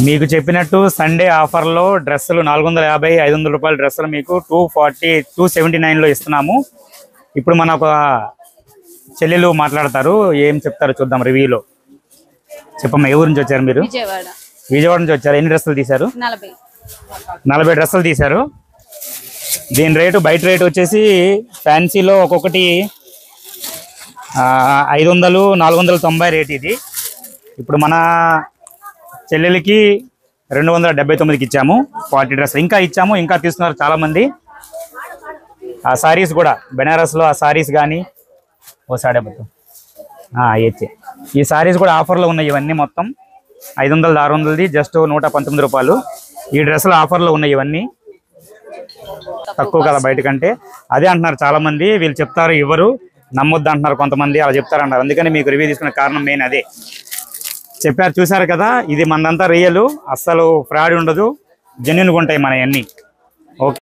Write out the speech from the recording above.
మీకు చెప్పినట్టు సండే ఆఫర్లో డ్రెస్సులు 450 500 రూపాయల డ్రెస్సులు మీకు 240 279లో ఇస్తున్నాము. ఇప్పుడు మన ఒక చెల్లెలు మాట్లాడతారు, ఏం చెప్తారో చూద్దాం రివ్యూలో. చెప్పమ్మా, ఏ ఊరు నుంచి వచ్చారు మీరు? విజయవాడ నుంచి వచ్చారు. ఎన్ని డ్రెస్సులు తీశారు? 40 డ్రెస్సులు తీశారు. దీని రేటు బయట రేటు వచ్చేసి ఫ్యాన్సీలో ఒక్కొక్కటి 500 490 రేట్. ఇది ఇప్పుడు మన చెల్లెలకి 279కి ఇచ్చాము 40 డ్రెస్సులు. ఇంకా ఇచ్చాము, ఇంకా తీస్తున్నారు చాలామంది. ఆ సారీస్ కూడా బెనారస్లో ఆ సారీస్ కానీ ఓ సాడేబోతు అయితే ఈ సారీస్ కూడా ఆఫర్లో ఉన్నాయి. ఇవన్నీ మొత్తం 500 600ది జస్ట్ 119 రూపాయలు. ఈ డ్రెస్సులు ఆఫర్లో ఉన్నాయి. ఇవన్నీ తక్కువ కదా బయట కంటే. అదే అంటున్నారు చాలామంది, వీళ్ళు చెప్తారు ఇవ్వరు, నమ్మొద్దు అంటున్నారు కొంతమంది, అలా చెప్తారంటారు. అందుకని మీకు రివ్యూ తీసుకునే కారణం మెయిన్ అదే. చెప్పారు, చూసారు కదా, ఇది మనదంతా రియల్, అస్సలు ఫ్రాడ్ ఉండదు, జెన్యున్గా ఉంటాయి మన అన్నీ. ఓకే.